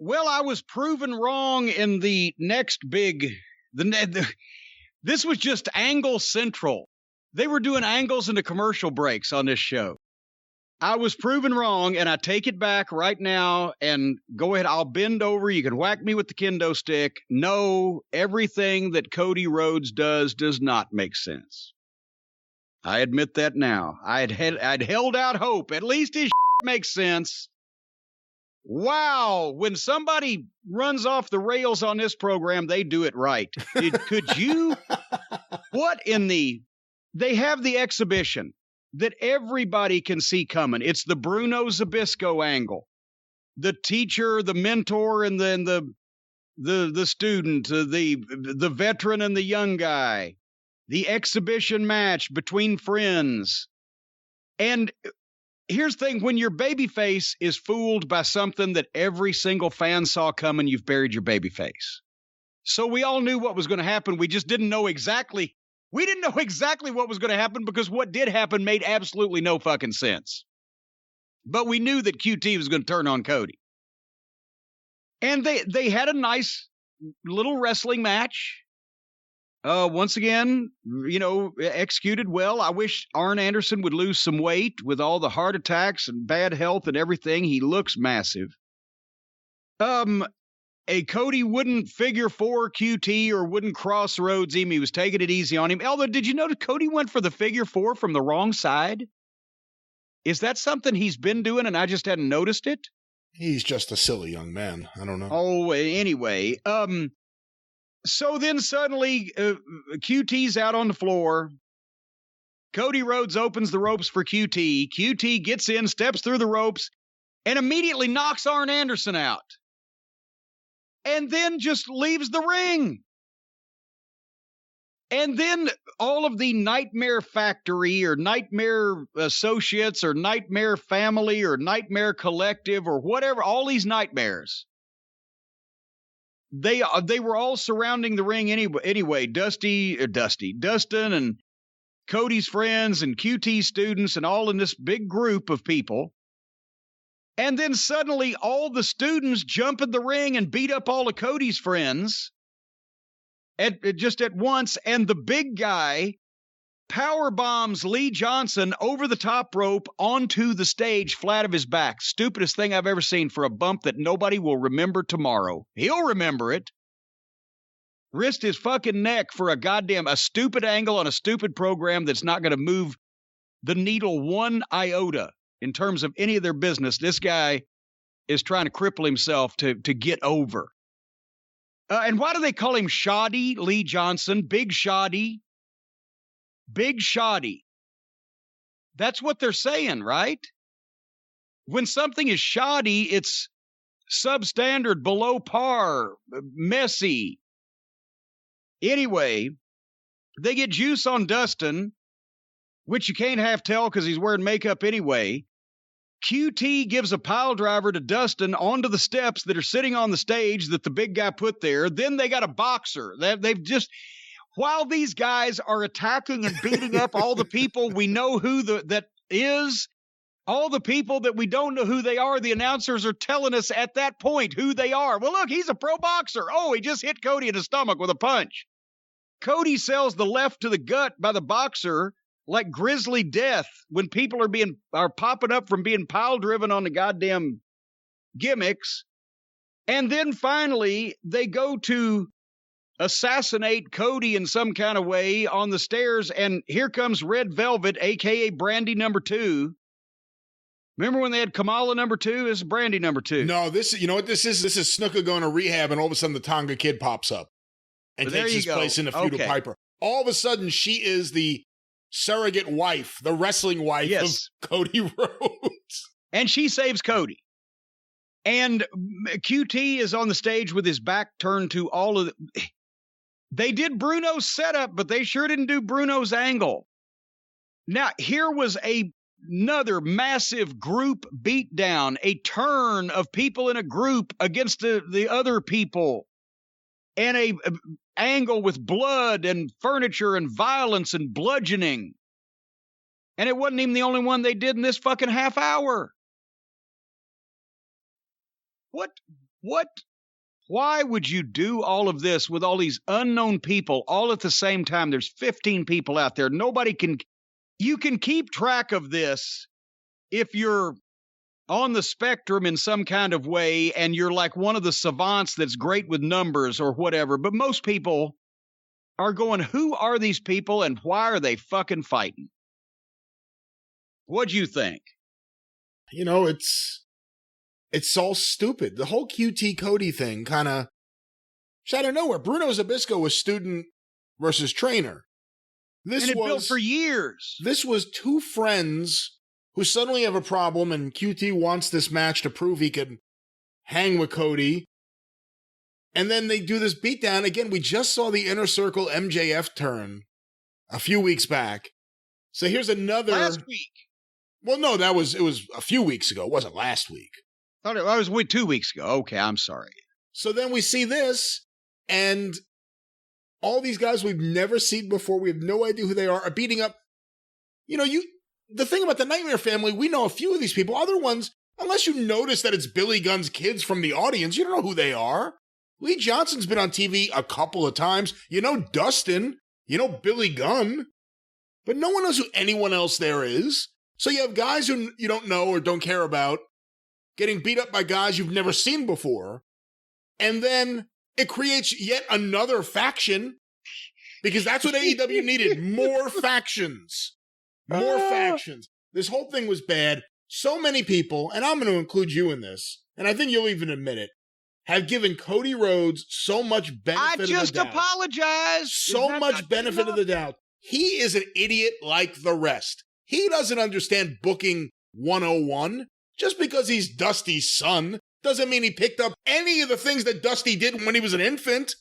Well, I was proven wrong in the next big... This was just Angle Central. They were doing angles into commercial breaks on this show. I was proven wrong, and I take it back right now, and go ahead. I'll bend over. You can whack me with the kendo stick. No, everything that Cody Rhodes does not make sense. I admit that now. I'd held out hope. At least his makes sense. Wow. When somebody runs off the rails on this program, they do it right. Could you? What in the... They have the exhibition that everybody can see coming. It's the Bruno Zbyszko angle. The teacher, the mentor, and then the student, the veteran and the young guy. The exhibition match between friends. And here's the thing, when your babyface is fooled by something that every single fan saw coming, you've buried your babyface. So we all knew what was going to happen. We just didn't know exactly. We didn't know exactly what was going to happen because what did happen made absolutely no fucking sense. But we knew that QT was going to turn on Cody. And they had a nice little wrestling match. Once again, executed well. I wish Arn Anderson would lose some weight with all the heart attacks and bad health and everything. He looks massive. Cody wouldn't figure 4 QT or wouldn't crossroads him. He was taking it easy on him. Although, did you notice Cody went for the figure 4 from the wrong side? Is that something he's been doing and I just hadn't noticed it? He's just a silly young man. I don't know. Oh, anyway. So then suddenly QT's out on the floor. Cody Rhodes opens the ropes for QT. QT gets in, steps through the ropes, and immediately knocks Arn Anderson out. And then just leaves the ring. And then all of the Nightmare Factory or Nightmare Associates or Nightmare Family or Nightmare Collective or whatever, all these nightmares, they were all surrounding the ring anyway. Dustin and Cody's friends and QT students and all in this big group of people. And then suddenly all the students jump in the ring and beat up all of Cody's friends just at once. And the big guy power bombs Lee Johnson over the top rope onto the stage flat of his back. Stupidest thing I've ever seen for a bump that nobody will remember tomorrow. He'll remember it. Risked his fucking neck for a stupid angle on a stupid program that's not going to move the needle one iota. In terms of any of their business, this guy is trying to cripple himself to get over. And why do they call him Shoddy Lee Johnson? Big Shoddy. Big Shoddy. That's what they're saying, right? When something is shoddy, it's substandard, below par, messy. Anyway, they get juice on Dustin, which you can't half tell because he's wearing makeup anyway. QT gives a pile driver to Dustin onto the steps that are sitting on the stage that the big guy put there. Then they got a boxer. They've just, while these guys are attacking and beating up all the people we know who that is, all the people that we don't know who they are, the announcers are telling us at that point who they are. Well, look, he's a pro boxer. Oh, he just hit Cody in the stomach with a punch. Cody sells the left to the gut by the boxer like grisly death when people are popping up from being pile driven on the goddamn gimmicks. And then finally they go to assassinate Cody in some kind of way on the stairs. And here comes Red Velvet, aka Brandy number 2. Remember when they had Kamala number 2? This is Brandy number 2. No, this is Snuka going to rehab, and all of a sudden the Tonga Kid pops up and takes his place in the feud of Piper. All of a sudden she is the surrogate wife, the wrestling wife of Cody Rhodes. And she saves Cody. And QT is on the stage with his back turned to all of the... They did Bruno's setup, but they sure didn't do Bruno's angle. Now, here was another massive group beatdown, a turn of people in a group against the other people, and a angle with blood and furniture and violence and bludgeoning. And it wasn't even the only one they did in this fucking half hour. Why would you do all of this with all these unknown people all at the same time? There's 15 people out there. You can keep track of this if you're on the spectrum in some kind of way and you're like one of the savants that's great with numbers or whatever. But most people are going, who are these people and why are they fucking fighting? What'd you think? You know, it's all stupid. The whole QT Cody thing kind of out of nowhere. Bruno Zbyszko was student versus trainer. It built for years. This was two friends who suddenly have a problem, and QT wants this match to prove he could hang with Cody. And then they do this beatdown. Again, we just saw the Inner Circle MJF turn a few weeks back. So here's another. Last week. Well, no, it was a few weeks ago. It wasn't last week. I was 2 weeks ago. Okay, I'm sorry. So then we see this, and all these guys we've never seen before, we have no idea who they are beating up. You know, the thing about the Nightmare Family, we know a few of these people. Other ones, unless you notice that it's Billy Gunn's kids from the audience, you don't know who they are. Lee Johnson's been on TV a couple of times. You know Dustin. You know Billy Gunn. But no one knows who anyone else there is. So you have guys who you don't know or don't care about getting beat up by guys you've never seen before. And then it creates yet another faction, because that's what AEW needed. More factions. More factions. This whole thing was bad. So many people, and I'm going to include you in this, and I think you'll even admit it, have given Cody Rhodes so much benefit of the doubt. I just apologize. So much benefit of the doubt. He is an idiot like the rest. He doesn't understand booking 101. Just because he's Dusty's son doesn't mean he picked up any of the things that Dusty did when he was an infant,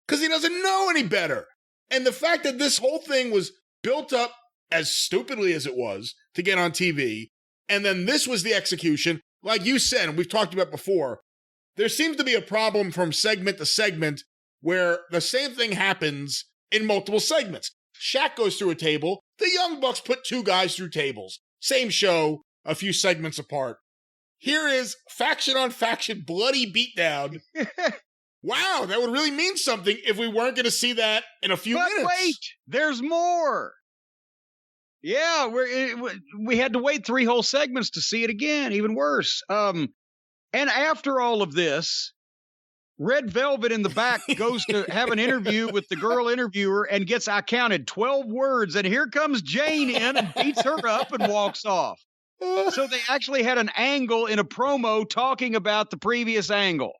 because he doesn't know any better. And the fact that this whole thing was built up as stupidly as it was to get on TV, and then this was the execution, like you said, and we've talked about before, there seems to be a problem from segment to segment where the same thing happens in multiple segments. Shaq goes through a table. The Young Bucks put two guys through tables. Same show, a few segments apart. Here is faction on faction, bloody beatdown. Wow, that would really mean something if we weren't going to see that in a few minutes. But wait, there's more. Yeah, we had to wait 3 whole segments to see it again, even worse. And after all of this, Red Velvet in the back goes to have an interview with the girl interviewer and gets, I counted, 12 words. And here comes Jane in and beats her up and walks off. So they actually had an angle in a promo talking about the previous angle.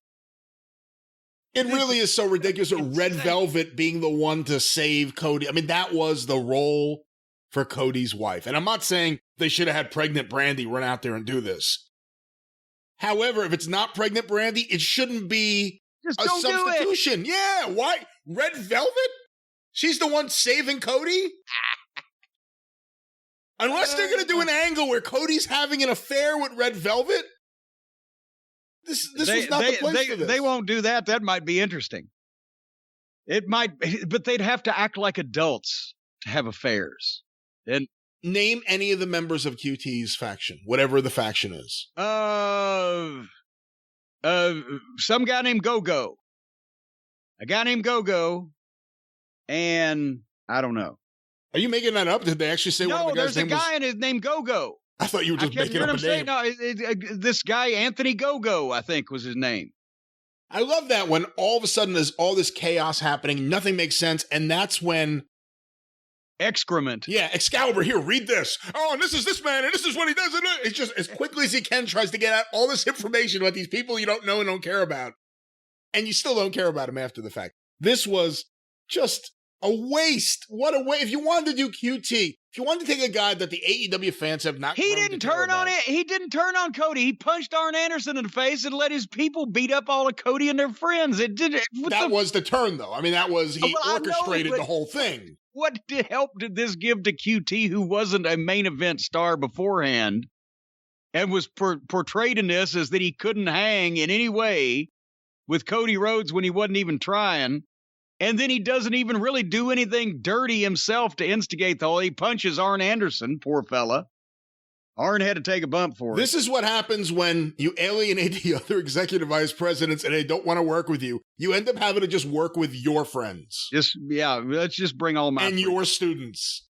It really is so ridiculous. Red Velvet being the one to save Cody. I mean, that was the role for Cody's wife. And I'm not saying they should have had pregnant Brandy run out there and do this. However, if it's not pregnant Brandy, it shouldn't be a substitution. Yeah, why? Red Velvet? She's the one saving Cody? Unless they're going to do an angle where Cody's having an affair with Red Velvet? This was not the place for this. They won't do that. That might be interesting. It might, but they'd have to act like adults to have affairs. And name any of the members of QT's faction, whatever the faction is. Some guy named Go-Go. A guy named Go-Go, and I don't know. Are you making that up? Did they actually say one of the guys' name was? No, there's a guy in his name Go-Go. I thought you were just making up a name. No, this guy, Anthony Go-Go, I think was his name. I love that when all of a sudden there's all this chaos happening, nothing makes sense, and that's when... Excrement. Yeah, Excalibur, here, read this. Oh, and this is this man, and this is what he does. It's just, as quickly as he can, tries to get out all this information about these people you don't know and don't care about. And you still don't care about them after the fact. This was just a waste. What a waste. If you wanted to do QT, if you wanted to take a guy that the AEW fans have not... He didn't turn on it. He didn't turn on Cody. He punched Arn Anderson in the face and let his people beat up all of Cody and their friends. It did. That was the turn, though. I mean, that was... He orchestrated the whole thing. What help did this give to QT, who wasn't a main event star beforehand, and was portrayed in this as that he couldn't hang in any way with Cody Rhodes when he wasn't even trying? And then he doesn't even really do anything dirty himself to instigate the whole. He punches Arn Anderson, poor fella. Arn had to take a bump for it. This is what happens when you alienate the other executive vice presidents and they don't want to work with you. You end up having to just work with your friends. Let's just bring all my and friends. Your students.